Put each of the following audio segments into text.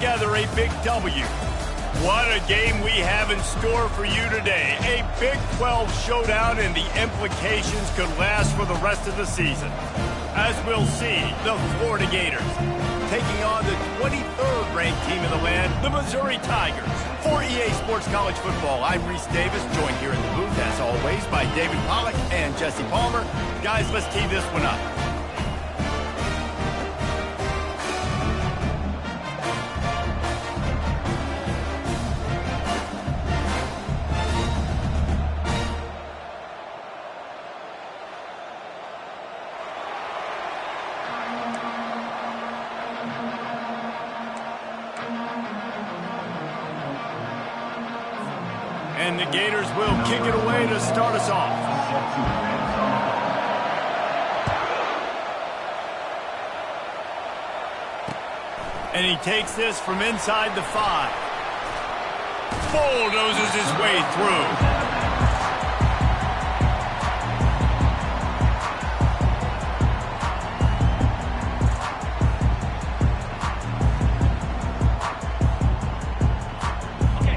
Together a big W. What a game we have in store for you today. A Big 12 showdown, and the implications could last for the rest of the season. As we'll see, the Florida Gators taking on the 23rd ranked team in the land, the Missouri Tigers. For EA Sports College Football, I'm Reese Davis, joined here in the booth, as always, by David Pollack and Jesse Palmer. Guys, let's tee this one up. And the Gators will kick it away to start us off. And he takes this from inside the 5. Bulldozes his way through.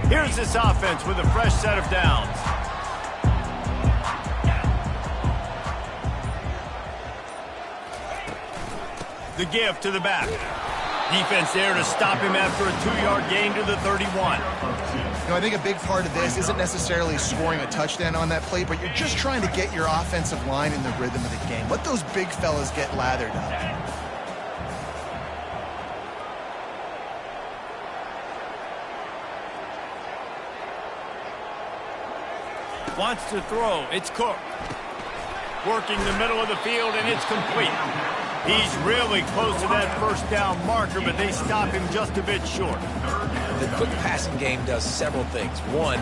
Here's this offense with a fresh set of downs. The give to the back. Defense there to stop him after a 2-yard gain to the 31. I think a big part of this isn't necessarily scoring a touchdown on that play, but you're just trying to get your offensive line in the rhythm of the game. Let those big fellas get lathered up. Wants to throw. It's Cook. Working the middle of the field, and it's complete. He's really close to that first down marker, but they stop him just a bit short. The quick passing game does several things. One,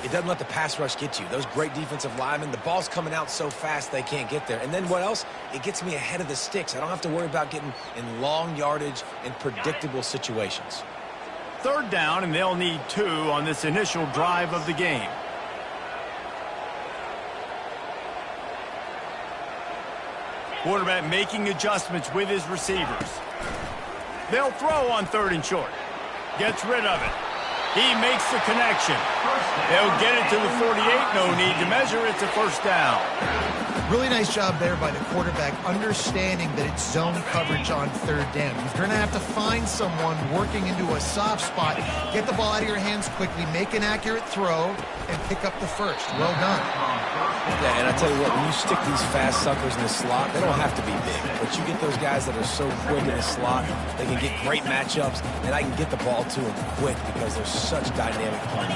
it doesn't let the pass rush get you. Those great defensive linemen, the ball's coming out so fast they can't get there. And then what else? It gets me ahead of the sticks. I don't have to worry about getting in long yardage and predictable situations. 3rd down, and they'll need 2 on this initial drive of the game. Quarterback making adjustments with his receivers. They'll throw on 3rd and short. Gets rid of it. He makes the connection. They'll get it to the 48. No need to measure. It's a first down. Really nice job there by the quarterback, understanding that it's zone coverage on 3rd down. You're going to have to find someone working into a soft spot, get the ball out of your hands quickly, make an accurate throw, and pick up the first. Well done. Yeah, and I tell you what, when you stick these fast suckers in the slot, they don't have to be big. But you get those guys that are so quick in the slot, they can get great matchups, and I can get the ball to them quick because they're such dynamic players.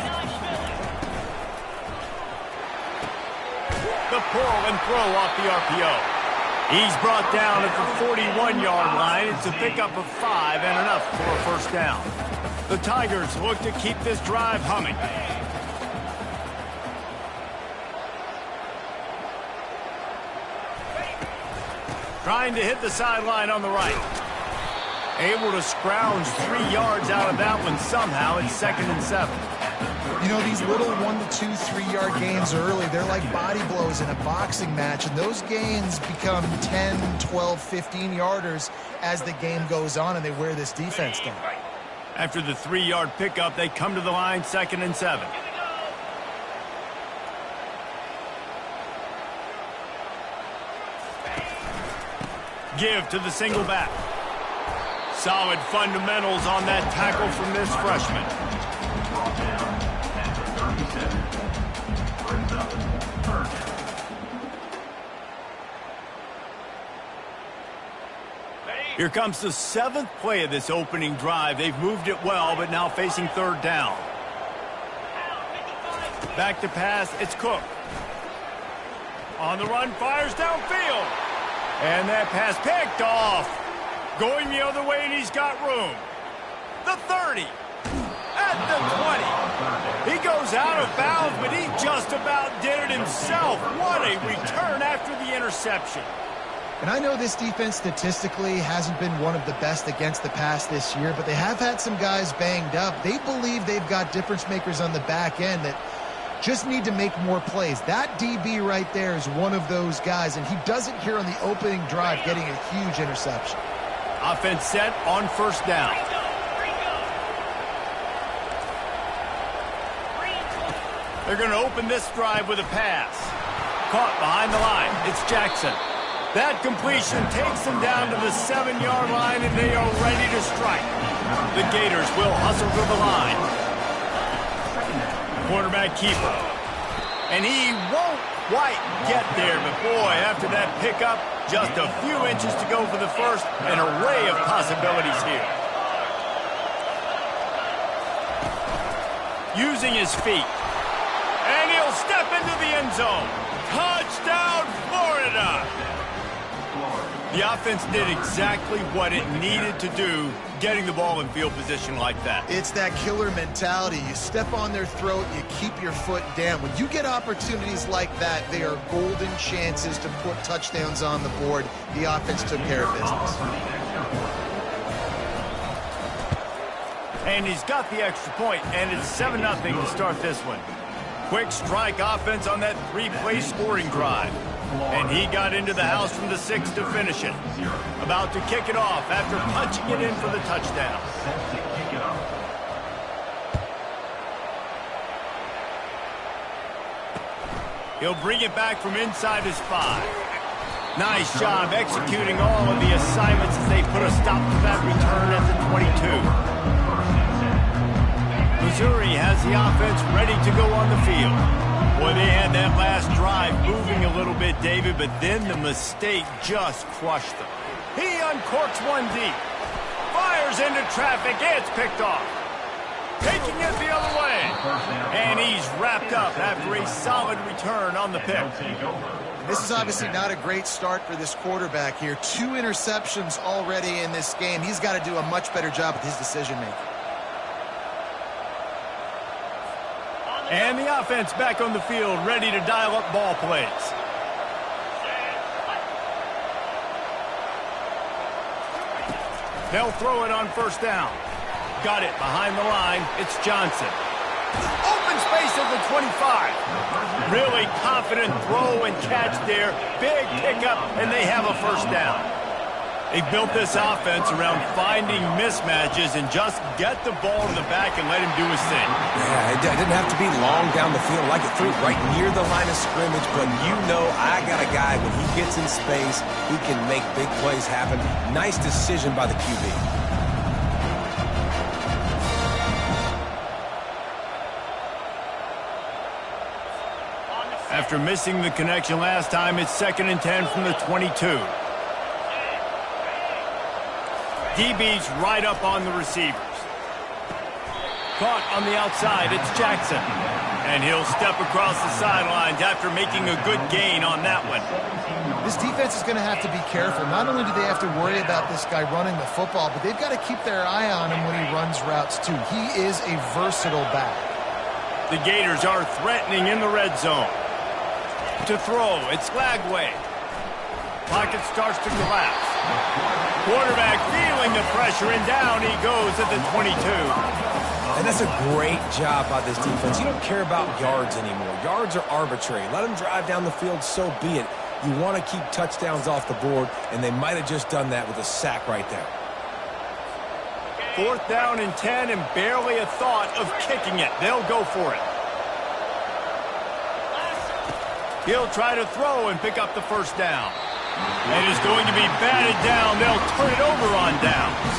The pull and throw off the RPO. He's brought down at the 41-yard line. It's a pickup of 5 and enough for a first down. The Tigers look to keep this drive humming. Trying to hit the sideline on the right. Able to scrounge 3 yards out of that one somehow. It's 2nd and 7. You know, these little 1 to 2, 3-yard gains early, they're like body blows in a boxing match, and those gains become 10, 12, 15-yarders as the game goes on, and they wear this defense down. After the 3-yard pickup, they come to the line, 2nd and 7. Give to the single back. Solid fundamentals on that tackle from this freshman. Here comes the 7th play of this opening drive. They've moved it well, but now facing 3rd down. Back to pass, it's Cook. On the run, fires downfield. And that pass picked off. Going the other way, and he's got room. The 30. At the 20. He goes out of bounds, but he just about did it himself. What a return after the interception. And I know this defense statistically hasn't been one of the best against the pass this year, but they have had some guys banged up. They believe they've got difference makers on the back end that just need to make more plays. That DB right there is one of those guys, and he does it here on the opening drive, getting a huge interception. Offense set on 1st down. They're going to open this drive with a pass. Caught behind the line. It's Jackson. That completion takes them down to the 7-yard line, and they are ready to strike. The Gators will hustle to the line. Quarterback keeper. And he won't quite get there, but boy, after that pickup, just a few inches to go for the first. An array of possibilities here. Using his feet. And he'll step into the end zone. Touchdown, Florida! The offense did exactly what it needed to do, getting the ball in field position like that. It's that killer mentality. You step on their throat, you keep your foot down. When you get opportunities like that, they are golden chances to put touchdowns on the board. The offense took care of business. And he's got the extra point, and it's 7-0 to start this one. Quick strike offense on that 3-play scoring drive. And he got into the house from the 6 to finish it. About to kick it off after punching it in for the touchdown. He'll bring it back from inside his 5. Nice job executing all of the assignments as they put a stop to that return at the 22. Missouri has the offense ready to go on the field. Boy, they had that last drive moving a little bit, David, but then the mistake just crushed them. He uncorks one deep. Fires into traffic. It's picked off. Taking it the other way. And he's wrapped up after a solid return on the pick. This is obviously not a great start for this quarterback here. 2 interceptions already in this game. He's got to do a much better job with his decision-making. And the offense back on the field, ready to dial up ball plays. They'll throw it on first down. Got it behind the line. It's Johnson. Open space at the 25. Really confident throw and catch there. Big pickup, and they have a first down. They built this offense around finding mismatches and just get the ball to the back and let him do his thing. Yeah, it didn't have to be long down the field. Like it threw it right near the line of scrimmage, but you know I got a guy, when he gets in space, he can make big plays happen. Nice decision by the QB. After missing the connection last time, it's 2nd and 10 from the 22. DB's right up on the receivers. Caught on the outside, it's Jackson. And he'll step across the sidelines after making a good gain on that one. This defense is going to have to be careful. Not only do they have to worry about this guy running the football, but they've got to keep their eye on him when he runs routes too. He is a versatile back. The Gators are threatening in the red zone. To throw, it's Lagway. Pocket starts to collapse. Quarterback feeling the pressure, and down he goes at the 22. And that's a great job by this defense. You don't care about yards anymore. Yards are arbitrary. Let them drive down the field, so be it. You want to keep touchdowns off the board, and they might have just done that with a sack right there. 4th down and 10, and barely a thought of kicking it. They'll go for it. He'll try to throw and pick up the first down. It is going to be batted down. They'll turn it over on downs.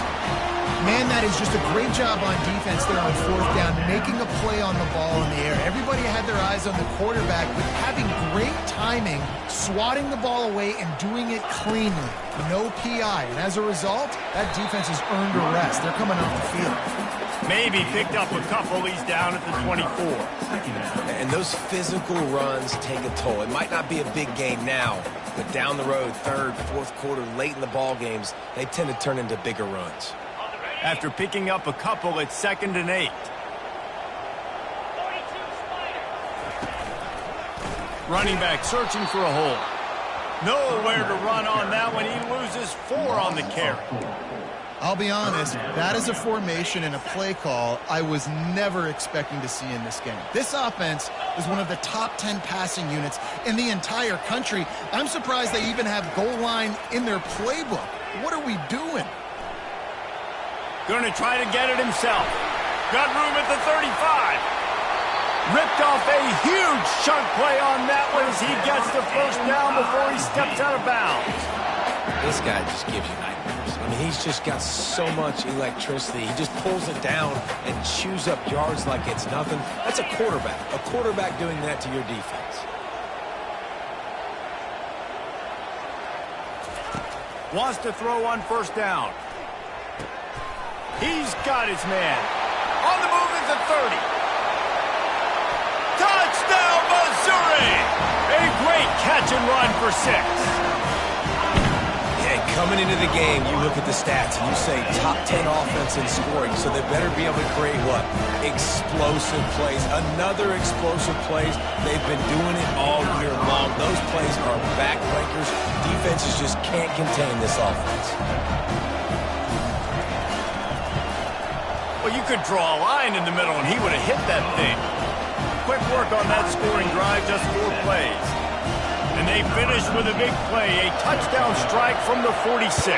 Man, that is just a great job on defense there on 4th down, making a play on the ball in the air. Everybody had their eyes on the quarterback, but having great timing, swatting the ball away and doing it cleanly. No PI. And as a result, that defense has earned a rest. They're coming off the field. Maybe picked up a couple. He's down at the 24. And those physical runs take a toll. It might not be a big game now, but down the road, 3rd, 4th quarter, late in the ball games, they tend to turn into bigger runs. After picking up a couple, it's 2nd and 8. Running back searching for a hole. Nowhere to run on that one. He loses 4 on the carry. I'll be honest, that is a formation and a play call I was never expecting to see in this game. This offense is one of the top 10 passing units in the entire country. I'm surprised they even have goal line in their playbook. What are we doing? Going to try to get it himself. Got room at the 35. Ripped off a huge chunk play on that one as he gets the first down before he steps out of bounds. This guy just gives you nightmares. I mean, he's just got so much electricity. He just pulls it down and chews up yards like it's nothing. That's a quarterback. A quarterback doing that to your defense. Wants to throw on first down. He's got his man. On the move at the 30. Touchdown, Missouri! A great catch and run for 6. Yeah, coming into the game, you look at the stats and you say top 10 offense in scoring, so they better be able to create what? Explosive plays. Another explosive plays. They've been doing it all year long. Those plays are backbreakers. Defenses just can't contain this offense. Well, you could draw a line in the middle and he would have hit that thing. Quick work on that scoring drive, just 4 plays. And they finish with a big play, a touchdown strike from the 46.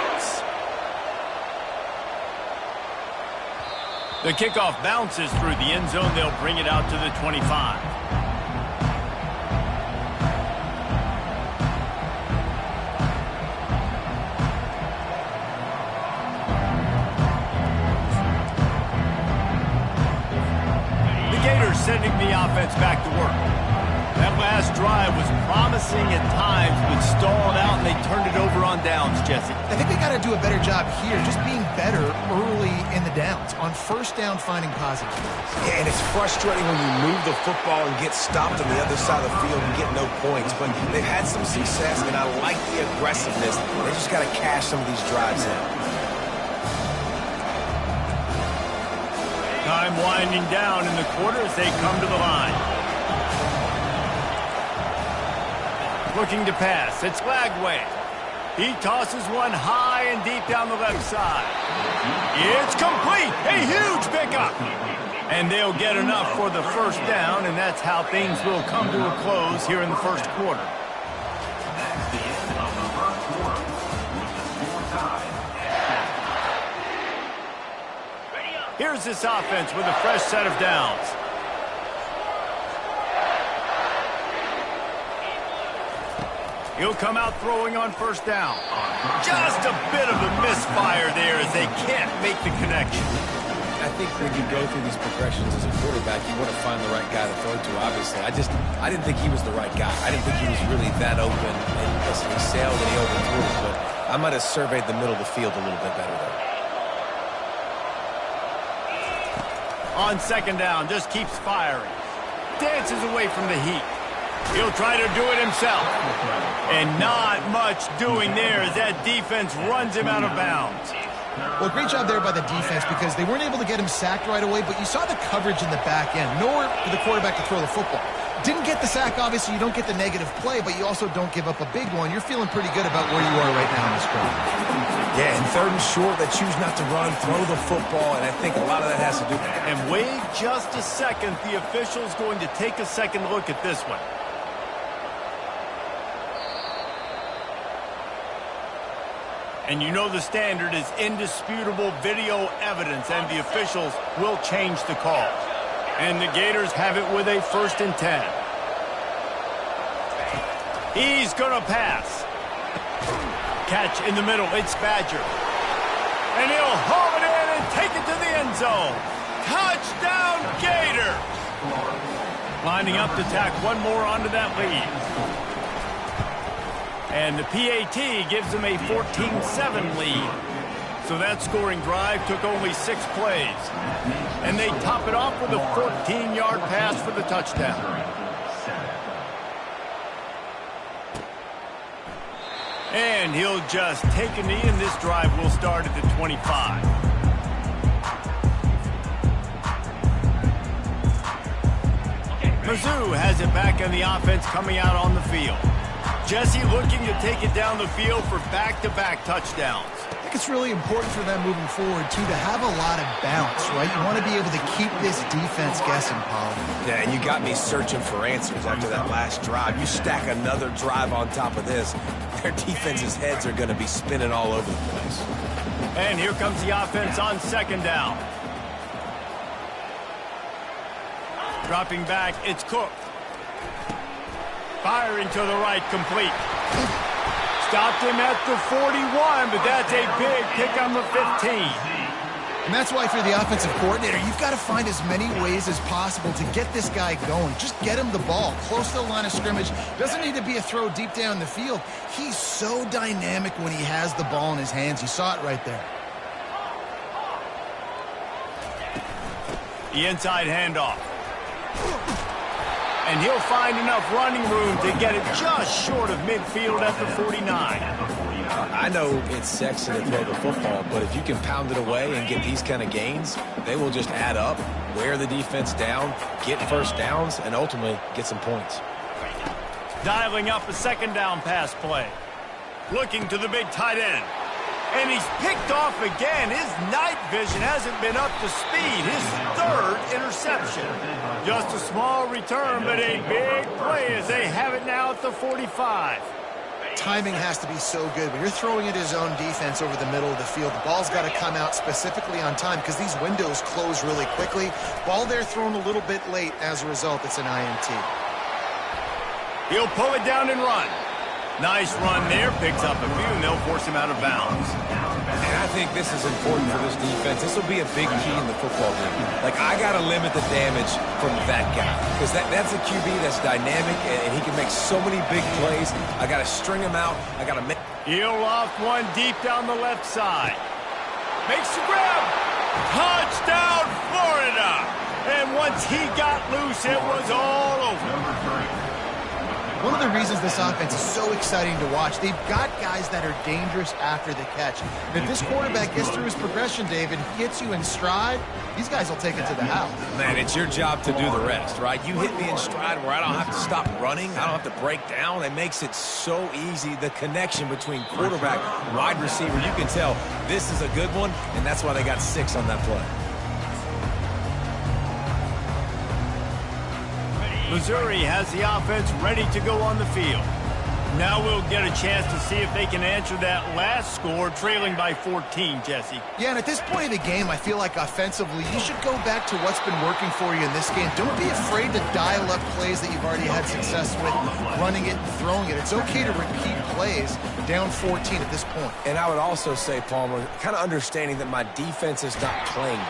The kickoff bounces through the end zone. They'll bring it out to the 25. Sending the offense back to work. That last drive was promising at times, but stalled out, and they turned it over on downs, Jesse. I think they got to do a better job here, just being better early in the downs. On first down, finding positive. Yeah, and it's frustrating when you move the football and get stopped on the other side of the field and get no points. But they've had some success, and I like the aggressiveness. They just got to cash some of these drives in. Time winding down in the quarter as they come to the line. Looking to pass. It's Lagway. He tosses one high and deep down the left side. It's complete. A huge pickup. And they'll get enough for the first down, and that's how things will come to a close here in the first quarter. Here's this offense with a fresh set of downs. He'll come out throwing on first down. Just a bit of a misfire there as they can't make the connection. I think when you go through these progressions as a quarterback, you want to find the right guy to throw to, obviously. I didn't think he was the right guy. I didn't think he was really that open. And listen, he sailed and he overthrew it, but I might have surveyed the middle of the field a little bit better there. On second down, just keeps firing. Dances away from the heat. He'll try to do it himself. And not much doing there as that defense runs him out of bounds. Well, great job there by the defense because they weren't able to get him sacked right away, but you saw the coverage in the back end. Nowhere for the quarterback to throw the football. Didn't get the sack, obviously. You don't get the negative play, but you also don't give up a big one. You're feeling pretty good about where you are right now in this drive. Yeah, and third and short, they choose not to run, throw the football, and I think a lot of that has to do with it. And wait just a second. The official's going to take a second look at this one. And you know the standard is indisputable video evidence, and the officials will change the call. And the Gators have it with a 1st and 10. He's going to pass. Catch in the middle. It's Badger. And he'll haul it in and take it to the end zone. Touchdown, Gator! Lining up to tack one more onto that lead. And the PAT gives them a 14-7 lead. So that scoring drive took only 6 plays. And they top it off with a 14-yard pass for the touchdown. And he'll just take a knee, and this drive will start at the 25. Mizzou has it back on the offense coming out on the field. Jesse looking to take it down the field for back-to-back touchdowns. I think it's really important for them moving forward, too, to have a lot of bounce, right? You want to be able to keep this defense guessing, Paul. Yeah, and you got me searching for answers after that last drive. You stack another drive on top of this, their defense's heads are going to be spinning all over the place. And here comes the offense on second down. Dropping back, it's Cook. Firing to the right, complete. Stopped him at the 41, but that's a big pickup of 15. And that's why, if you're the offensive coordinator, you've got to find as many ways as possible to get this guy going. Just get him the ball close to the line of scrimmage. Doesn't need to be a throw deep down the field. He's so dynamic when he has the ball in his hands. You saw it right there. The inside handoff. And he'll find enough running room to get it just short of midfield at the 49. I know it's sexy to throw the football, but if you can pound it away and get these kind of gains, they will just add up, wear the defense down, get first downs, and ultimately get some points. Dialing up a second down pass play. Looking to the big tight end. And he's picked off again. His night vision hasn't been up to speed. His third interception. Just a small return, but a big play as they have it now at the 45. Timing has to be so good. When you're throwing at his own defense over the middle of the field, the ball's got to come out specifically on time because these windows close really quickly. Ball there thrown a little bit late. As a result, it's an INT. He'll pull it down and run. Nice run there. Picks up a few, and they'll force him out of bounds. And I think this is important for this defense. This will be a big key in the football game. Like, I got to limit the damage from that guy because that's a QB that's dynamic, and he can make so many big plays. I got to string him out. I got to make... He'll loft one deep down the left side. Makes the grab. Touchdown, Florida. And once he got loose, it was all over. One of the reasons this offense is so exciting to watch, they've got guys that are dangerous after the catch. And if this quarterback gets through his progression, David, gets you in stride, these guys will take it to the house. Man, it's your job to do the rest, right? You hit me in stride where I don't have to stop running. I don't have to break down. It makes it so easy. The connection between quarterback, wide receiver, you can tell this is a good one, and that's why they got 6 on that play. Missouri has the offense ready to go on the field. Now we'll get a chance to see if they can answer that last score, trailing by 14, Jesse. Yeah, and at this point of the game, I feel like offensively, you should go back to what's been working for you in this game. Don't be afraid to dial up plays that you've already had success with, running it and throwing it. It's okay to repeat plays down 14 at this point. And I would also say, Palmer, kind of understanding that my defense is not playing.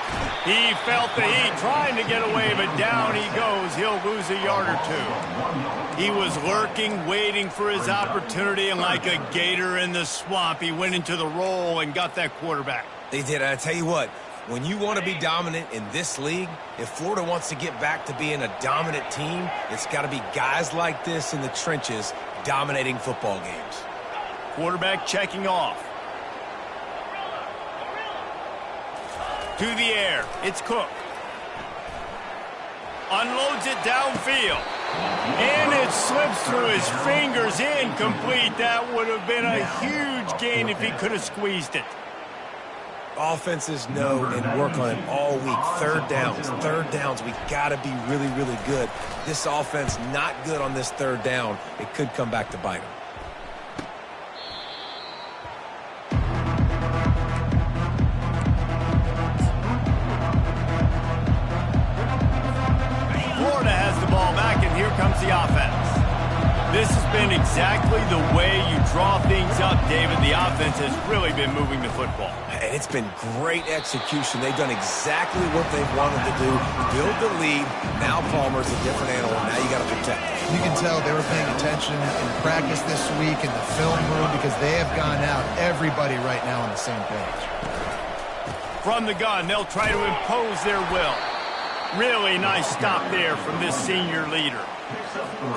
He felt the heat, trying to get away, but down he goes. He'll lose a yard or two. He was lurking, waiting for his opportunity, and like a gator in the swamp, he went into the roll and got that quarterback. They did. I tell you what, when you want to be dominant in this league, if Florida wants to get back to being a dominant team, it's got to be guys like this in the trenches dominating football games. Quarterback checking off. To the air, it's Cook. Unloads it downfield. And it slips through his fingers, incomplete. That would have been a huge gain if he could have squeezed it. Offenses know and work on it all week. Third downs. We got to be really, really good. This offense not good on this third down. It could come back to bite them. Florida has the ball back, and here comes the offense. This has been exactly the way you draw things up, David. The offense has really been moving the football. And it's been great execution. They've done exactly what they've wanted to do. Build the lead. Now Palmer's a different animal. Now you got to protect him. You can tell they were paying attention in practice this week in the film room because they have gone out, everybody right now on the same page. From the gun, they'll try to impose their will. Really nice stop there from this senior leader.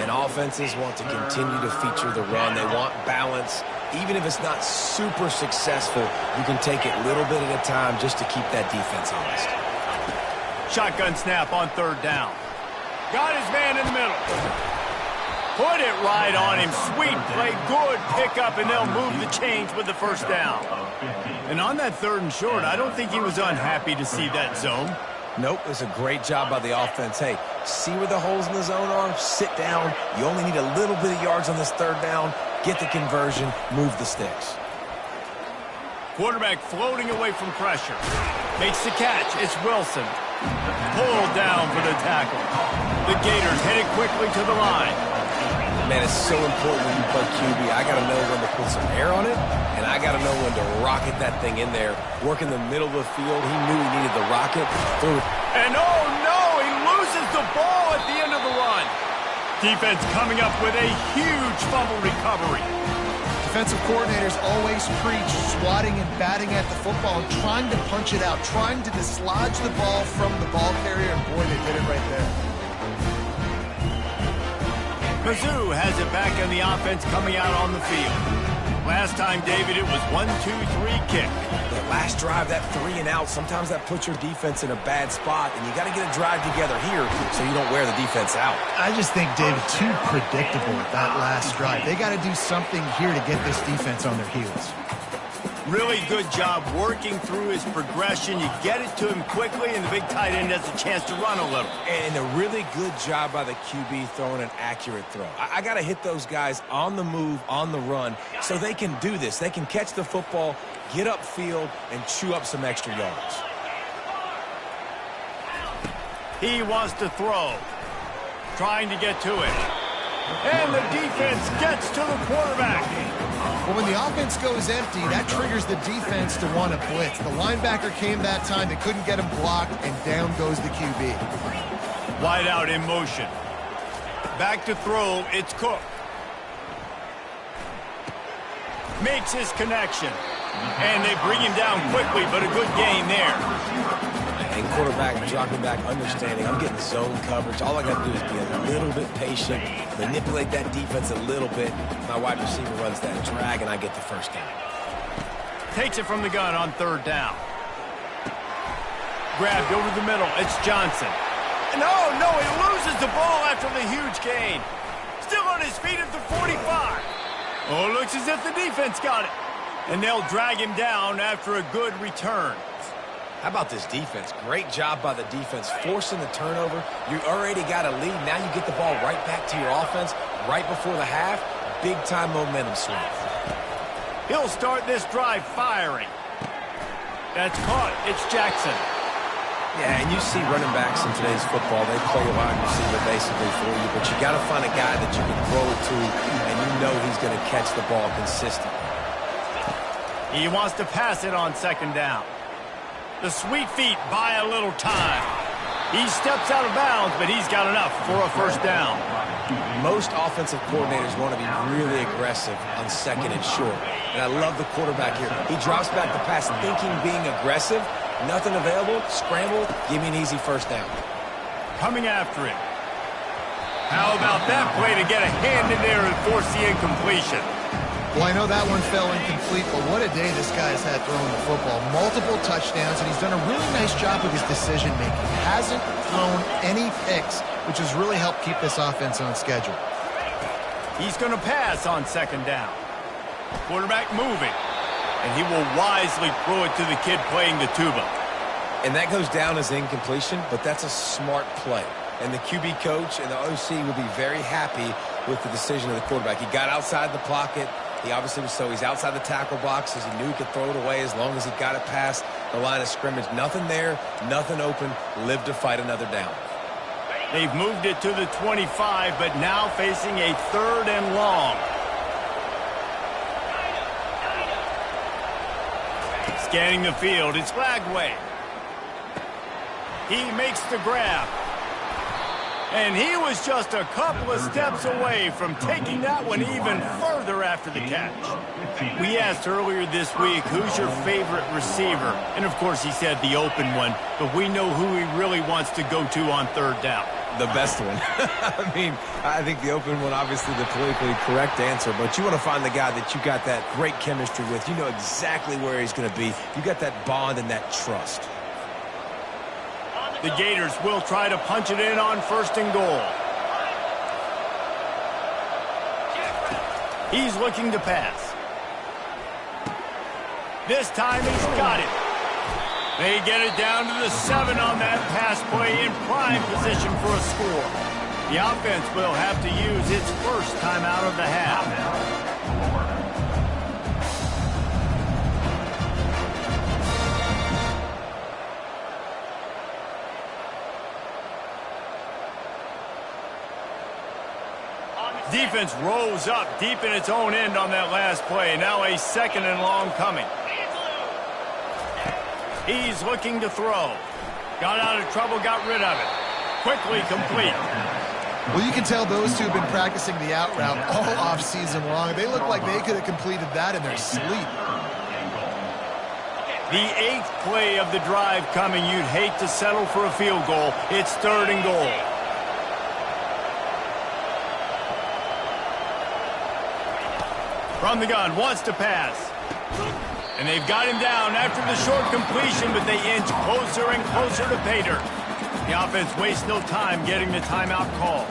And offenses want to continue to feature the run. They want balance. Even if it's not super successful, you can take it little bit at a time just to keep that defense honest. Shotgun snap on third down. Got his man in the middle. Put it right on him. Sweet play, good pickup, and they'll move the chains with the first down. And on that third and short, I don't think he was unhappy to see that zone. Nope, it's a great job by the offense. Hey, see where the holes in the zone are? Sit down. You only need a little bit of yards on this third down. Get the conversion. Move the sticks. Quarterback floating away from pressure. Makes the catch. It's Wilson. Pulled down for the tackle. The Gators headed quickly to the line. Man, it's so important when you play QB. I got to know when to put some air on it, and I got to know when to rocket that thing in there. Work in the middle of the field. He knew he needed the rocket. Threw it. And oh no, he loses the ball at the end of the run. Defense coming up with a huge fumble recovery. Defensive coordinators always preach swatting and batting at the football and trying to punch it out, trying to dislodge the ball from the ball carrier, and boy, they did it right there. Mizzou has it back on the offense coming out on the field. Last time, David, it was 1-2-3 kick. That last drive, that 3 and out, sometimes that puts your defense in a bad spot, and you got to get a drive together here so you don't wear the defense out. I just think, David, too predictable that last drive. They got to do something here to get this defense on their heels. Really good job working through his progression. You get it to him quickly, and the big tight end has a chance to run a little. And a really good job by the QB throwing an accurate throw. I got to hit those guys on the move, on the run, so they can do this. They can catch the football, get upfield, and chew up some extra yards. He wants to throw. Trying to get to it. And the defense gets to the quarterback. Well, when the offense goes empty, that triggers the defense to want to blitz. The linebacker came that time. They couldn't get him blocked, and down goes the QB. Wide out in motion. Back to throw. It's Cook. Makes his connection. And they bring him down quickly, but a good gain there. And quarterback dropping back, understanding I'm getting zone coverage. All I got to do is be a little bit patient, manipulate that defense a little bit. My wide receiver runs that drag, and I get the first down. Takes it from the gun on third down. Grabbed over the middle. It's Johnson. No, he loses the ball after the huge gain. Still on his feet at the 45. Oh, looks as if the defense got it. And they'll drag him down after a good return. How about this defense? Great job by the defense, forcing the turnover. You already got a lead. Now you get the ball right back to your offense right before the half. Big-time momentum swing. He'll start this drive firing. That's caught. It's Jackson. Yeah, and you see running backs in today's football, they play a wide receiver basically for you, but you got to find a guy that you can throw it to, and you know he's going to catch the ball consistently. He wants to pass it on second down. The sweet feet buy a little time. He steps out of bounds, but he's got enough for a first down. Most offensive coordinators want to be really aggressive on second and short. And I love the quarterback here. He drops back the pass thinking being aggressive. Nothing available. Scramble. Give me an easy first down. Coming after it. How about that play to get a hand in there and force the incompletion? Well, I know that one fell incomplete, but what a day this guy's had throwing the football. Multiple touchdowns, and he's done a really nice job with his decision-making. Hasn't thrown any picks, which has really helped keep this offense on schedule. He's going to pass on second down. Quarterback moving, and he will wisely throw it to the kid playing the tuba. And that goes down as incompletion, but that's a smart play. And the QB coach and the OC will be very happy with the decision of the quarterback. He got outside the pocket. He obviously was he's outside the tackle box as he knew he could throw it away as long as he got it past the line of scrimmage. Nothing there, nothing open, lived to fight another down. They've moved it to the 25, but now facing a third and long. Scanning the field, it's Lagway. He makes the grab. And he was just a couple of steps away from taking that one even further after the catch. We asked earlier this week, who's your favorite receiver? And, of course, he said the open one, but we know who he really wants to go to on third down. The best one. I think the open one, obviously the politically correct answer, but you want to find the guy that you got that great chemistry with. You know exactly where he's going to be. You got that bond and that trust. The Gators will try to punch it in on first and goal. He's looking to pass. This time he's got it. They get it down to the 7 on that pass play in prime position for a score. The offense will have to use its first timeout of the half. Defense rose up deep in its own end on that last play. Now a 2nd and long coming. He's looking to throw. Got out of trouble, got rid of it. Quickly complete. Well, you can tell those two have been practicing the out route all off-season long. They look like they could have completed that in their sleep. The 8th play of the drive coming. You'd hate to settle for a field goal. It's 3rd and goal. From the gun, wants to pass. And they've got him down after the short completion, but they inch closer and closer to pay dirt. The offense wastes no time getting the timeout call.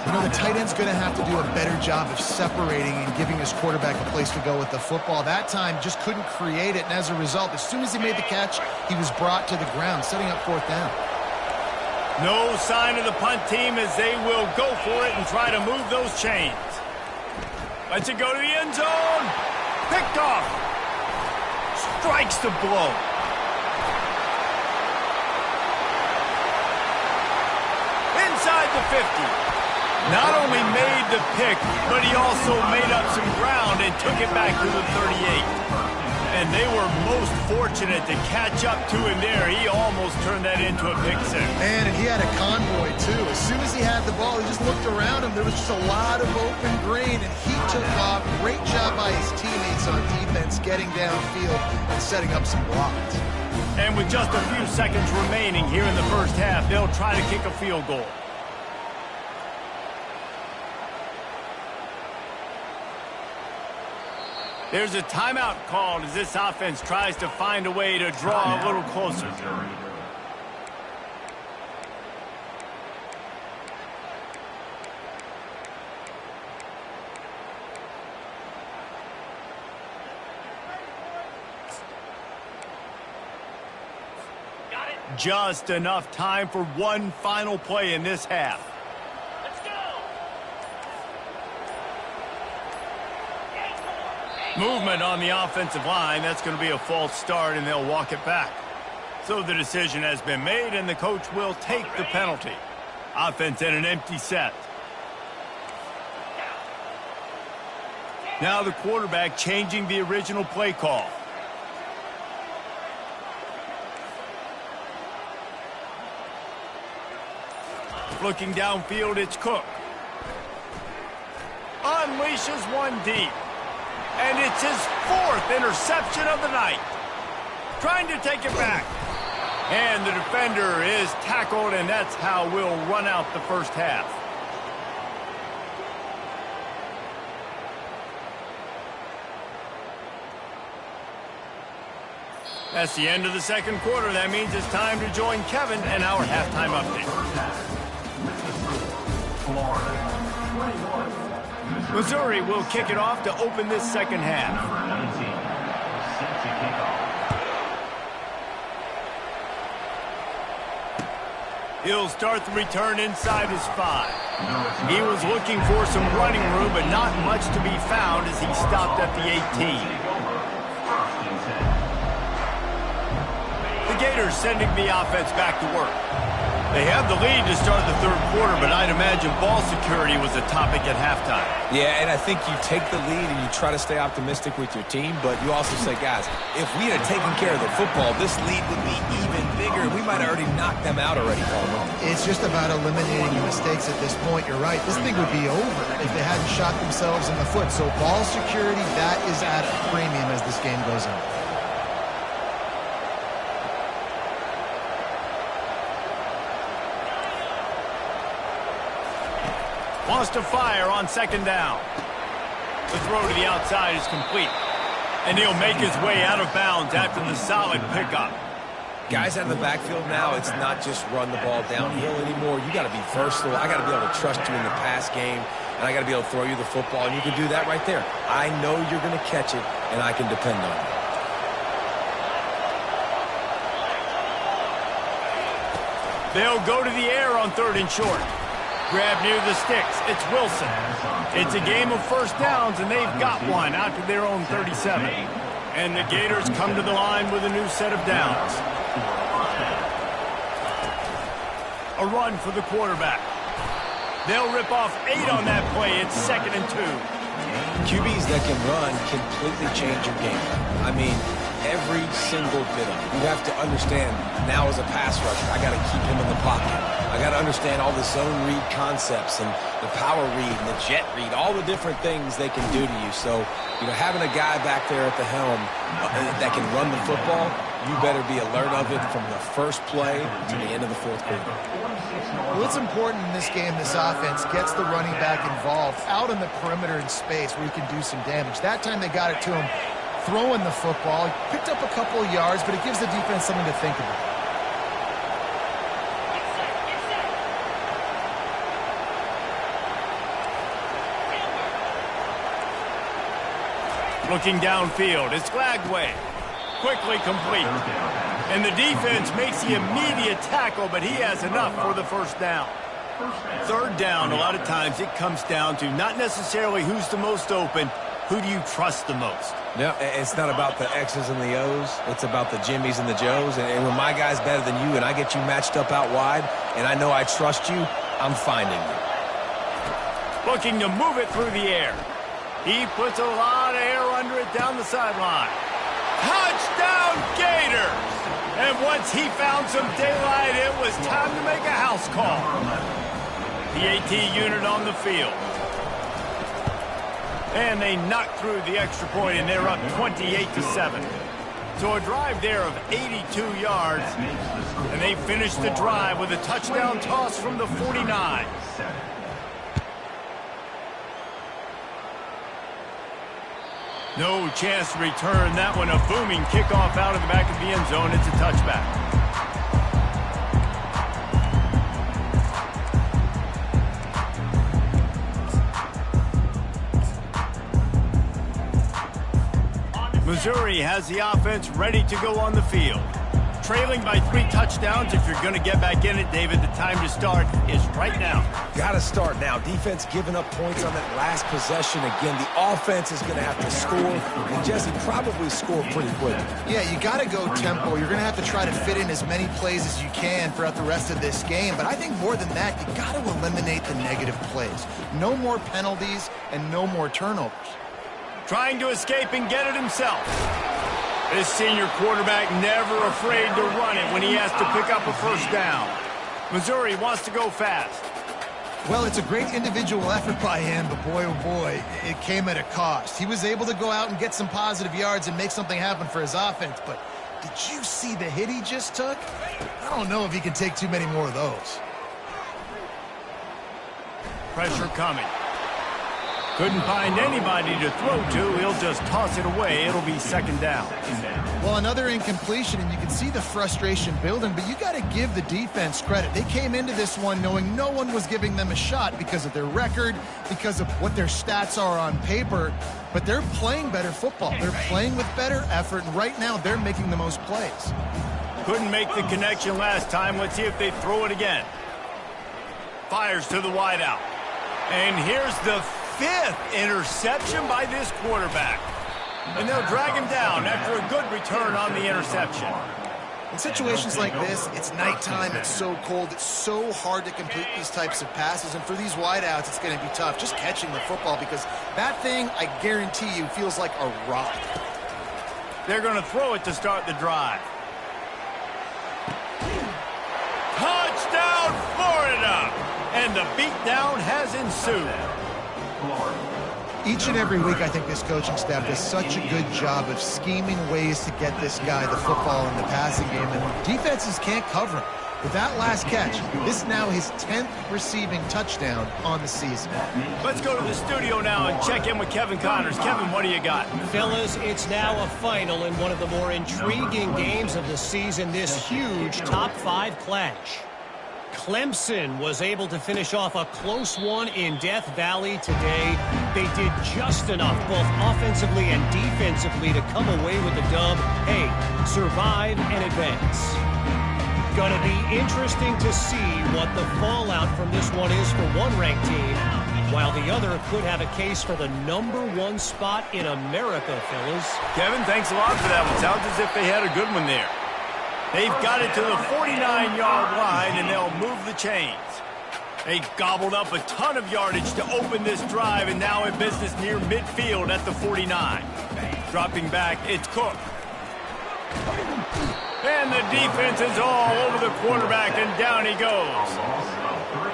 You know, the tight end's going to have to do a better job of separating and giving his quarterback a place to go with the football. That time just couldn't create it, and as a result, as soon as he made the catch, he was brought to the ground, setting up 4th down. No sign of the punt team as they will go for it and try to move those chains. Lets it go to the end zone. Picked off. Strikes the blow. Inside the 50. Not only made the pick, but he also made up some ground and took it back to the 38. And they were most fortunate to catch up to him there. He almost turned that into a pick six. Man, and he had a convoy, too. As soon as he had the ball, he just looked around him. There was just a lot of open green, and he took off. Great job by his teammates on defense, getting downfield and setting up some blocks. And with just a few seconds remaining here in the first half, they'll try to kick a field goal. There's a timeout called as this offense tries to find a way to draw a little closer. Just enough time for one final play in this half. Movement on the offensive line. That's going to be a false start, and they'll walk it back. So the decision has been made, and the coach will take the penalty. Offense in an empty set. Now the quarterback changing the original play call. Looking downfield, it's Cook. Unleashes one deep. And it's his 4th interception of the night. Trying to take it back. And the defender is tackled, and that's how we'll run out the first half. That's the end of the second quarter. That means it's time to join Kevin and our halftime update. Missouri will kick it off to open this second half. He'll start the return inside his 5. He was looking for some running room, but not much to be found as he stopped at the 18. The Gators sending the offense back to work. They have the lead to start the third quarter, but I'd imagine ball security was a topic at halftime. Yeah, and I think you take the lead and you try to stay optimistic with your team, but you also say, guys, if we had taken care of the football, this lead would be even bigger. We might have already knocked them out already, Palmer. It's just about eliminating the mistakes at this point. You're right. This thing would be over if they hadn't shot themselves in the foot. So ball security, that is at a premium as this game goes on. Wants to fire on second down. The throw to the outside is complete. And he'll make his way out of bounds after the solid pickup. Guys out of the backfield now, it's not just run the ball downhill anymore. You got to be versatile. I got to be able to trust you in the pass game, and I got to be able to throw you the football, and you can do that right there. I know you're going to catch it, and I can depend on it. They'll go to the air on 3rd and short. Grab near the sticks. It's Wilson. It's a game of first downs, and they've got one out to their own 37. And the Gators come to the line with a new set of downs. A run for the quarterback. They'll rip off 8 on that play. It's 2nd and 2. QBs that can run completely change your game. I mean, every single bit of it. You have to understand, now as a pass rusher, I got to keep him in the pocket. I got to understand all the zone read concepts and the power read and the jet read, all the different things they can do to you. So, having a guy back there at the helm that can run the football, you better be alert of it from the first play to the end of the fourth quarter. Well, it's important in this game, this offense gets the running back involved out on the perimeter in space where he can do some damage. That time they got it to him throwing the football. He picked up a couple of yards, but it gives the defense something to think about. Looking downfield, it's Glagway. Quickly complete. And the defense makes the immediate tackle, but he has enough for the first down. 3rd down, a lot of times it comes down to not necessarily who's the most open, who do you trust the most? Yeah, it's not about the X's and the O's. It's about the Jimmies and the Joes. And when my guy's better than you and I get you matched up out wide and I know I trust you, I'm finding you. Looking to move it through the air. He puts a lot of air under it down the sideline. Touchdown Gators! And once he found some daylight, it was time to make a house call. The AT unit on the field. And they knock through the extra point, and they're up 28-7. So a drive there of 82 yards, and they finish the drive with a touchdown toss from the 49. No chance to return that one. A booming kickoff out of the back of the end zone. It's a touchback. Missouri has the offense ready to go on the field. Trailing by 3 touchdowns. If you're going to get back in it, David, the time to start is right now. Got to start now. Defense giving up points on that last possession. Again, the offense is going to have to score. And Jesse probably score pretty quick. Yeah, you got to go tempo. You're going to have to try to fit in as many plays as you can throughout the rest of this game. But I think more than that, you got to eliminate the negative plays. No more penalties and no more turnovers. Trying to escape and get it himself. This senior quarterback never afraid to run it when he has to pick up a first down. Missouri wants to go fast. Well, it's a great individual effort by him, but boy, oh boy, it came at a cost. He was able to go out and get some positive yards and make something happen for his offense, but did you see the hit he just took? I don't know if he can take too many more of those. Pressure coming. Couldn't find anybody to throw to. He'll just toss it away. It'll be 2nd down. Well, another incompletion, and you can see the frustration building, but you got to give the defense credit. They came into this one knowing no one was giving them a shot because of their record, because of what their stats are on paper, but they're playing better football. They're playing with better effort, and right now they're making the most plays. Couldn't make the connection last time. Let's see if they throw it again. Fires to the wideout. And here's the 5th interception by this quarterback. And they'll drag him down after a good return on the interception. In situations like this, it's nighttime, it's so cold, it's so hard to complete these types of passes, and for these wideouts, it's going to be tough just catching the football because that thing, I guarantee you, feels like a rock. They're going to throw it to start the drive. Touchdown, Florida! And the beatdown has ensued. Each and every week, I think this coaching staff does such a good job of scheming ways to get this guy the football in the passing game, and defenses can't cover him. With that last catch, this is now his 10th receiving touchdown on the season. Let's go to the studio now and check in with Kevin Connors. Kevin, what do you got? Fellas, it's now a final in one of the more intriguing games of the season, this huge top 5 clash. Clemson was able to finish off a close one in Death Valley today. They did just enough, both offensively and defensively, to come away with the dub. Hey, survive and advance. Going to be interesting to see what the fallout from this one is for one ranked team, while the other could have a case for the #1 spot in America, fellas. Kevin, thanks a lot for that one. Sounds as if they had a good one there. They've got it to the 49-yard line, and they'll move the chains. They gobbled up a ton of yardage to open this drive, and now in business near midfield at the 49. Dropping back, it's Cook. And the defense is all over the quarterback, and down he goes.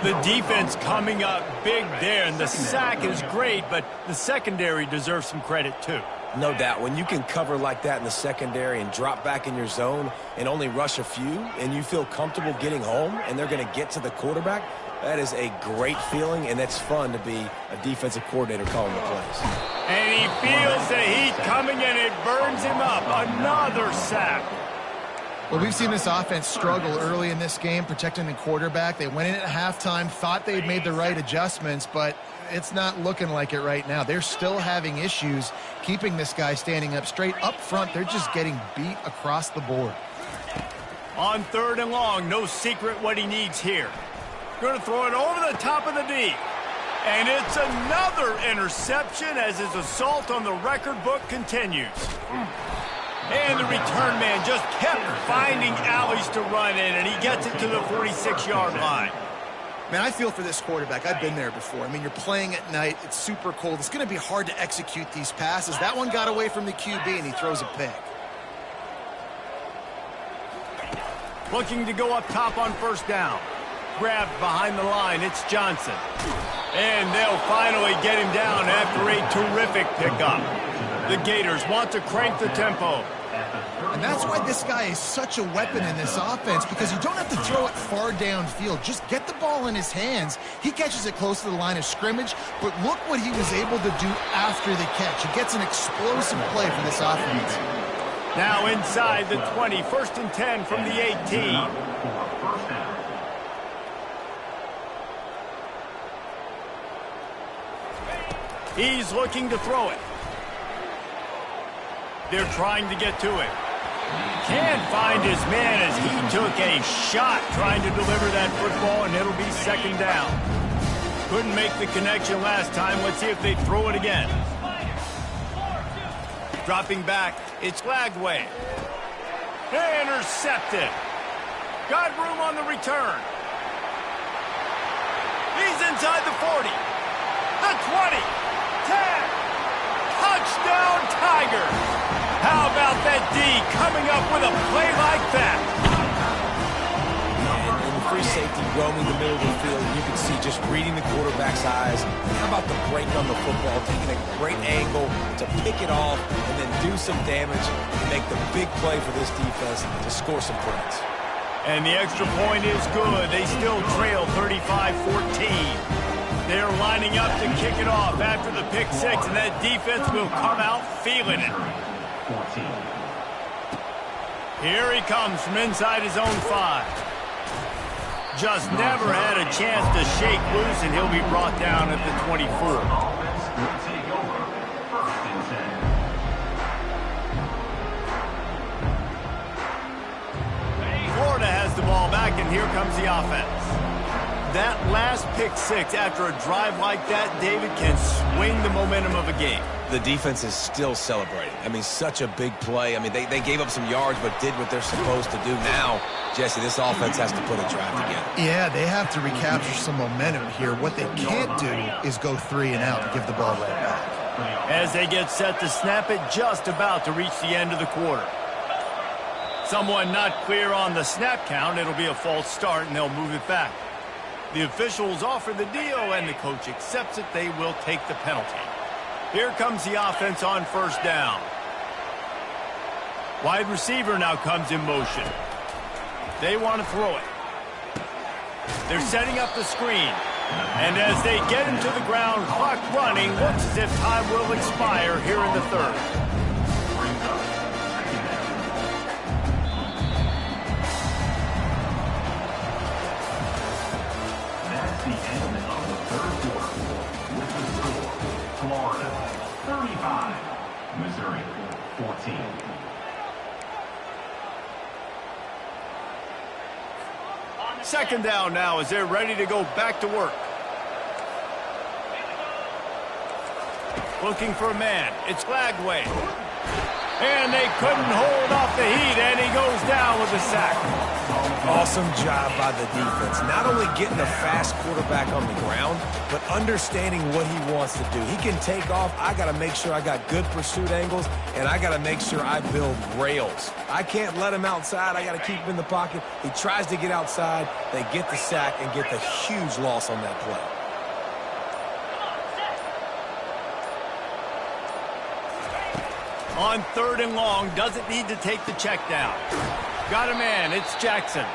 The defense coming up big there, and the sack is great, but the secondary deserves some credit too. No doubt. When you can cover like that in the secondary and drop back in your zone and only rush a few, and you feel comfortable getting home, and they're going to get to the quarterback, that is a great feeling, and it's fun to be a defensive coordinator calling the plays. And he feels the heat coming, and it burns him up. Another sack. Well, we've seen this offense struggle early in this game, protecting the quarterback. They went in at halftime, thought they'd made the right adjustments, but it's not looking like it right now. They're still having issues keeping this guy standing up straight. Up front, they're just getting beat across the board. On 3rd and long, no secret what he needs here. Going to throw it over the top of the D. And it's another interception as his assault on the record book continues. And the return man just kept finding alleys to run in, and he gets it to the 46-yard line. Man, I feel for this quarterback. I've been there before. I mean, you're playing at night. It's super cold. It's going to be hard to execute these passes. That one got away from the QB, and he throws a pick. Looking to go up top on 1st down. Grabbed behind the line. It's Johnson. And they'll finally get him down after a terrific pickup. The Gators want to crank the tempo. And that's why this guy is such a weapon in this offense, because you don't have to throw it far downfield. Just get the ball in his hands. He catches it close to the line of scrimmage, but look what he was able to do after the catch. He gets an explosive play for this offense. Now inside the 20, 1st and 10 from the 18. He's looking to throw it. They're trying to get to it. Can't find his man as he took a shot trying to deliver that football, and it'll be 2nd down. Couldn't make the connection last time. Let's see if they throw it again. Dropping back, it's Lagway. Intercepted. Got room on the return. He's inside the 40. The 20. 10. Touchdown, Tigers. How about that D coming up with a play like that? And the free safety roaming the middle of the field, you can see just reading the quarterback's eyes. How about the break on the football, taking a great angle to pick it off and then do some damage and make the big play for this defense to score some points. And the extra point is good. They still trail 35-14. They're lining up to kick it off after the pick six, and that defense will come out feeling it. Here he comes from inside his own 5. Just never had a chance to shake loose, and he'll be brought down at the 24. Florida has the ball back, and here comes the offense. That last pick six after a drive like that, David, can swing the momentum of a game. The defense is still celebrating. I mean, such a big play. I mean, they gave up some yards but did what they're supposed to do. Now, Jesse, this offense has to put a drive together. Yeah, they have to recapture some momentum here. What they can't do is go 3 and out and give the ball right back. As they get set to snap it, just about to reach the end of the quarter. Someone not clear on the snap count. It'll be a false start, and they'll move it back. The officials offer the deal, and the coach accepts it. They will take the penalty. Here comes the offense on 1st down. Wide receiver now comes in motion. They want to throw it. They're setting up the screen. And as they get him to the ground, clock running, looks as if time will expire here in the 3rd. Florida 35, Missouri 14. Second down now as they're ready to go back to work. Looking for a man. It's Lagway. And they couldn't hold off the heat, and he goes down with a sack. Awesome job by the defense. Not only getting a fast quarterback on the ground, but understanding what he wants to do. He can take off. I got to make sure I got good pursuit angles, and I got to make sure I build rails. I can't let him outside. I got to keep him in the pocket. He tries to get outside. They get the sack and get the huge loss on that play. On 3rd and long, doesn't need to take the check down. Got a man, it's Jackson.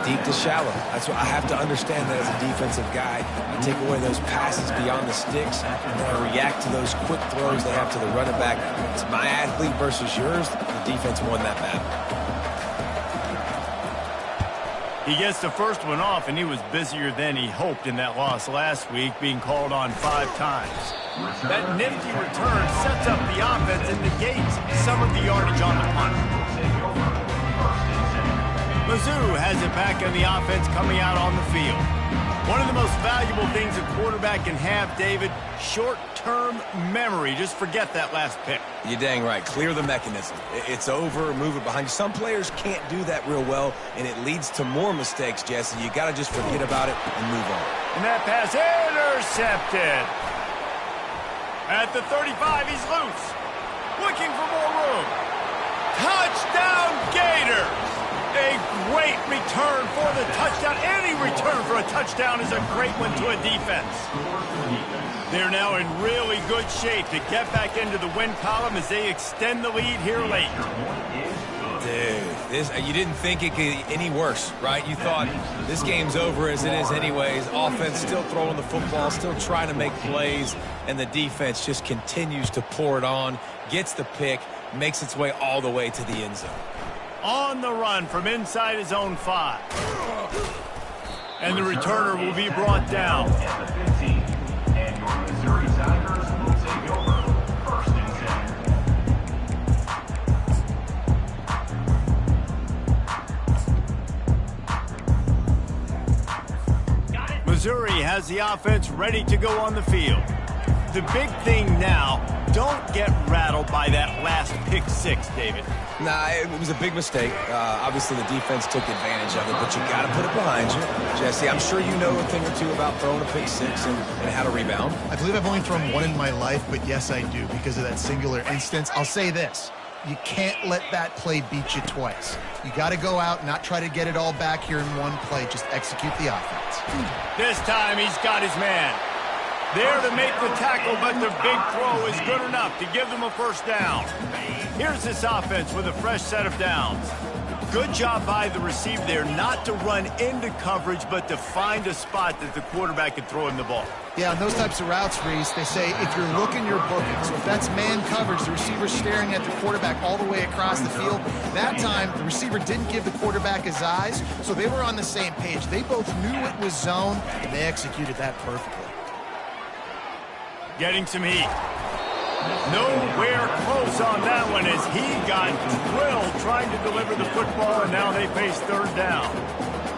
Deep to shallow. That's what I have to understand that as a defensive guy. I take away those passes beyond the sticks, and then I react to those quick throws they have to the running back. It's my athlete versus yours. The defense won that battle. He gets the first one off, and he was busier than he hoped in that loss last week, being called on 5 times. That nifty return sets up the offense and negates some of the yardage on the punt. Mizzou has it back on the offense coming out on the field. One of the most valuable things a quarterback can have, David, short-term memory. Just forget that last pick. You're dang right. Clear the mechanism. It's over, move it behind you. Some players can't do that real well, and it leads to more mistakes, Jesse. You got to just forget about it and move on. And that pass intercepted. At the 35, he's loose. Looking for more room. Touchdown, Gators! A great return for the touchdown. Any return for a touchdown is a great one to a defense. They're now in really good shape to get back into the win column as they extend the lead here late. Dude, you didn't think it could get any worse, right? You thought this game's over as it is anyways. Offense still throwing the football, still trying to make plays, and the defense just continues to pour it on, gets the pick, makes its way all the way to the end zone. On the run from inside his own 5. And the returner will be brought down. At the 15. And your Missouri Tigers will take over 1st and 10. Missouri has the offense ready to go on the field. The big thing now, don't get rattled by that last pick 6, David. Nah, it was a big mistake. Obviously, the defense took advantage of it, but you got to put it behind you. Jesse, I'm sure you know a thing or two about throwing a pick 6 and how to rebound. I believe I've only thrown one in my life, but yes, I do because of that singular instance. I'll say this. You can't let that play beat you twice. You got to go out and not try to get it all back here in one play. Just execute the offense. This time he's got his man. There to make the tackle, but the big throw is good enough to give them a first down. Here's this offense with a fresh set of downs. Good job by the receiver there not to run into coverage, but to find a spot that the quarterback can throw him the ball. Yeah, on those types of routes, Reese, they say if you're looking, you're booking. So if that's man coverage, the receiver's staring at the quarterback all the way across the field. That time, the receiver didn't give the quarterback his eyes, so they were on the same page. They both knew it was zone, and they executed that perfectly. Getting some heat. Nowhere close on that one as he got drilled trying to deliver the football, and now they face 3rd down.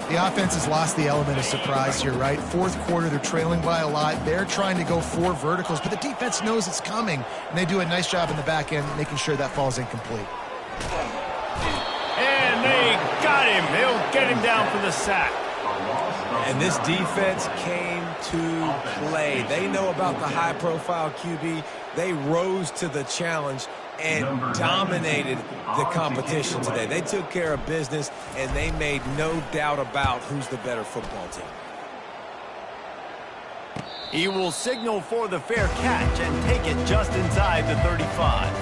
The offense has lost the element of surprise here, right? 4th quarter, they're trailing by a lot. They're trying to go 4 verticals, but the defense knows it's coming, and they do a nice job in the back end making sure that falls incomplete. And they got him. They'll get him down for the sack. And this defense came to play. They know about the high-profile QB. They rose to the challenge and dominated the competition today. They took care of business, and they made no doubt about who's the better football team. He will signal for the fair catch and take it just inside the 35.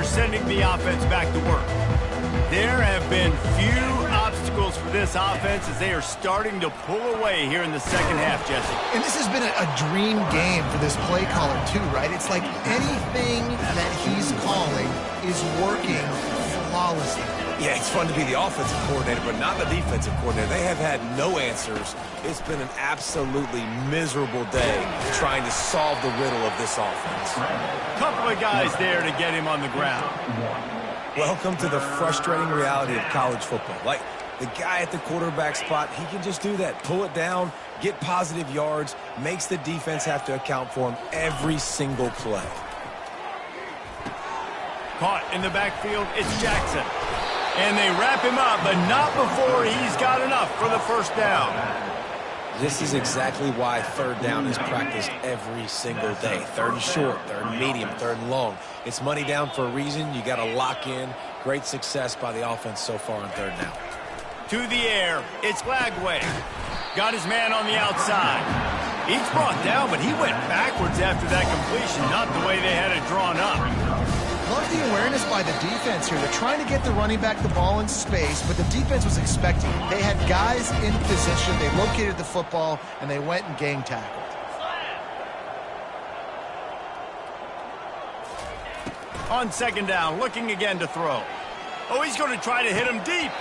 Sending the offense back to work. There have been few obstacles for this offense as they are starting to pull away here in the second half, Jesse. And this has been a dream game for this play caller too, right? It's like anything that he's calling is working flawlessly. Yeah, it's fun to be the offensive coordinator, but not the defensive coordinator. They have had no answers. It's been an absolutely miserable day trying to solve the riddle of this offense. Couple of guys there to get him on the ground. Welcome to the frustrating reality of college football. Like, The guy at the quarterback spot, he can just do that. Pull it down, get positive yards, makes the defense have to account for him every single play. Caught in the backfield, it's Jackson. And they wrap him up, but not before he's got enough for the first down. This is exactly why third down is practiced every single day. Third and short, third and medium, third and long. It's money down for a reason. You got to lock in. Great success by the offense so far on third down. To the air, it's Lagway. Got his man on the outside. He's brought down, but he went backwards after that completion, not the way they had it drawn up. Love the awareness by the defense here. They're trying to get the running back the ball in space, but the defense was expecting it. They had guys in position. They located the football, and they went and gang tackled. On second down, looking again to throw. Oh, he's going to try to hit him deep.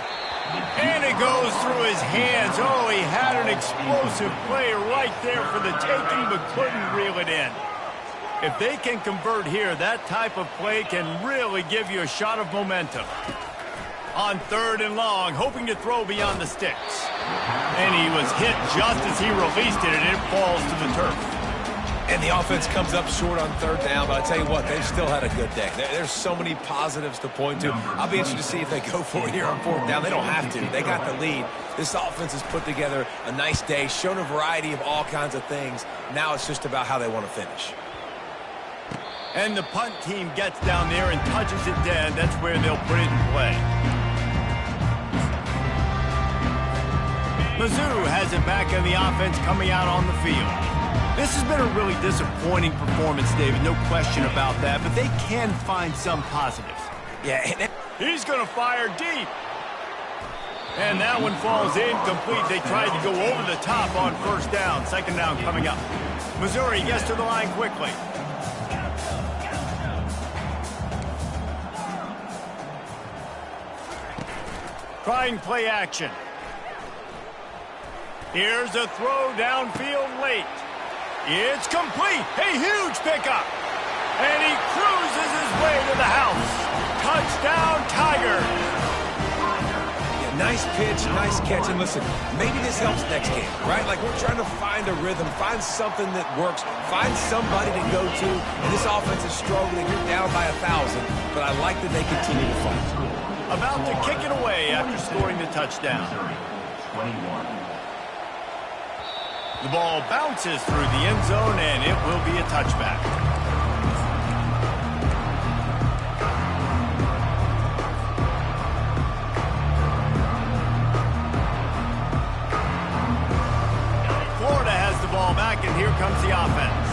And it goes through his hands. Oh, he had an explosive play right there for the taking, but couldn't reel it in. If they can convert here, that type of play can really give you a shot of momentum. On third and long, hoping to throw beyond the sticks. And he was hit just as he released it, and it falls to the turf. And the offense comes up short on third down, but I tell you what, they've still had a good day. There's so many positives to point to. I'll be interested to see if they go for it here on fourth down. They don't have to. They got the lead. This offense has put together a nice day, shown a variety of all kinds of things. Now it's just about how they want to finish. And the punt team gets down there and touches it dead. That's where they'll put it in play. Mizzou has it back on the offense coming out on the field. This has been a really disappointing performance, David, no question about that, but they can find some positives. Yeah, he's going to fire deep. And that one falls incomplete. They tried to go over the top on first down. Second down coming up. Missouri gets to the line quickly. Trying play action. Here's a throw downfield late. It's complete. A huge pickup. And he cruises his way to the house. Touchdown, Tigers. Yeah, nice pitch, nice catch. And listen, maybe this helps next game, right? Like we're trying to find a rhythm, find something that works, find somebody to go to. And this offense is struggling. You're down by 1,000, but I like that they continue to fight. About to kick it away after scoring the touchdown. 21. The ball bounces through the end zone, and it will be a touchback. Florida has the ball back, and here comes the offense.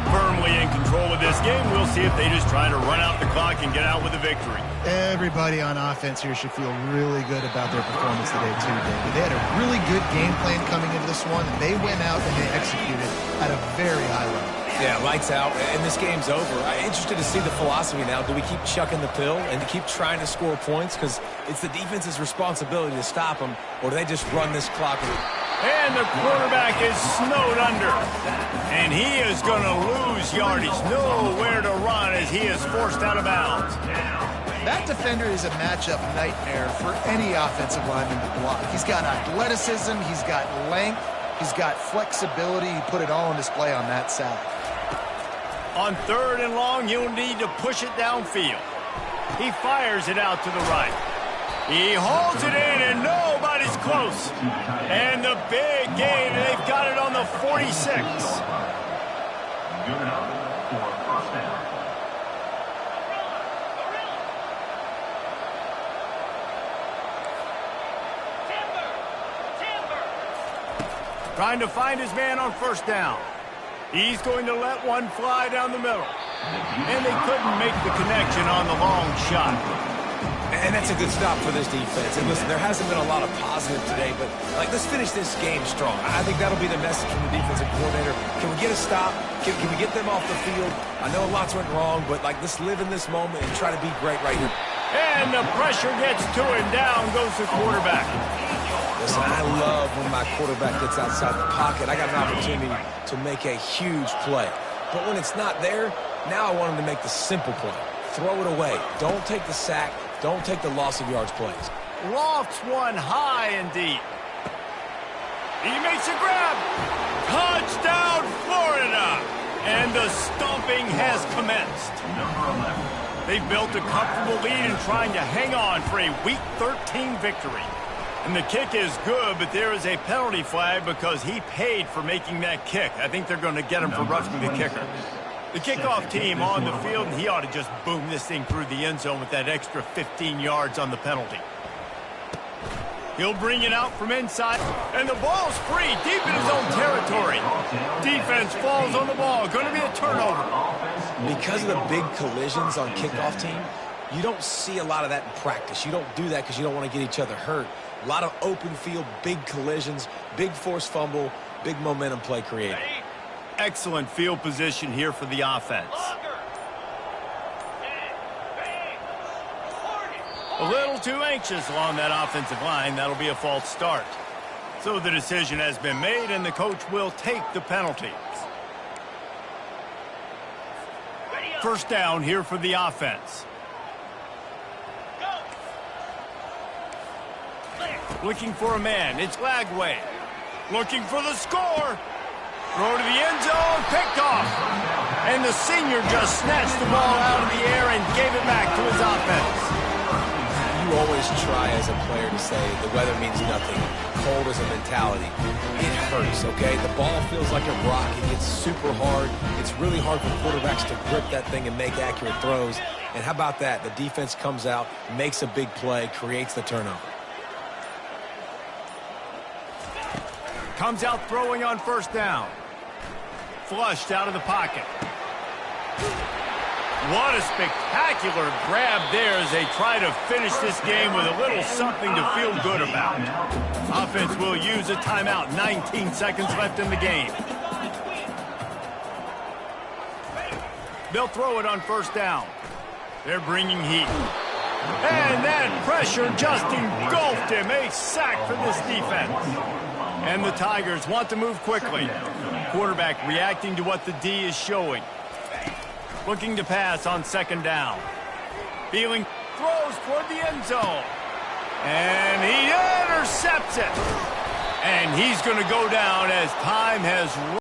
Firmly in control of this game. We'll see if they just try to run out the clock and get out with a victory. Everybody on offense here should feel really good about their performance today, too, David. They had a really good game plan coming into this one, and they went out and they executed at a very high level. Yeah, lights out, and this game's over. I'm interested to see the philosophy now. Do we keep chucking the pill and keep trying to score points? Because it's the defense's responsibility to stop them, or do they just run this clock? And the quarterback is snowed under. And he is going to lose yardage. Nowhere to run as he is forced out of bounds. That defender is a matchup nightmare for any offensive lineman to block. He's got athleticism, he's got length, he's got flexibility. He put it all on display on that side. On third and long, you'll need to push it downfield. He fires it out to the right. He holds it in, and nobody's close. And the big gain, they've got it on the 46. Good enough for first down. Trying to find his man on first down. He's going to let one fly down the middle. And they couldn't make the connection on the long shot. And that's a good stop for this defense. And listen, there hasn't been a lot of positive today, but let's finish this game strong. I think that'll be the message from the defensive coordinator. Can we get a stop? Can we get them off the field? I know lots went wrong, but let's live in this moment and try to be great right here. And the pressure gets to him. Down goes the quarterback. Listen, I love when my quarterback gets outside the pocket. I got an opportunity to make a huge play. But when it's not there, now I want him to make the simple play. Throw it away. Don't take the sack. Don't take the loss of yards plays. Lofts one high and deep. He makes a grab. Touchdown, Florida. And the stomping has commenced. They've built a comfortable lead and trying to hang on for a Week 13 victory. And the kick is good, but there is a penalty flag because he paid for making that kick. I think they're going to get him for roughing the kicker. The kickoff team on the field, and he ought to just boom this thing through the end zone with that extra 15 yards on the penalty. He'll bring it out from inside, and the ball's free, deep in his own territory. Defense falls on the ball. Going to be a turnover. Because of the big collisions on kickoff team, you don't see a lot of that in practice. You don't do that because you don't want to get each other hurt. A lot of open field, big collisions, big forced fumble, big momentum play created. Excellent field position here for the offense. A little too anxious along that offensive line. That'll be a false start. So the decision has been made, and the coach will take the penalty. First down here for the offense. Looking for a man. It's Lagway. Looking for the score. Throw to the end zone. Picked off. And the senior just snatched the ball out of the air and gave it back to his offense. You always try as a player to say the weather means nothing. Cold is a mentality. It hurts, okay? The ball feels like a rock. It gets super hard. It's really hard for quarterbacks to grip that thing and make accurate throws. And how about that? The defense comes out, makes a big play, creates the turnover. Comes out throwing on first down. Flushed out of the pocket. What a spectacular grab there as they try to finish this game with a little something to feel good about. Offense will use a timeout. 19 seconds left in the game. They'll throw it on first down. They're bringing heat. And that pressure just engulfed him. A sack for this defense. And the Tigers want to move quickly. Quarterback reacting to what the D is showing. Looking to pass on second down. Feeling, throws toward the end zone. And he intercepts it. And he's going to go down as time has run.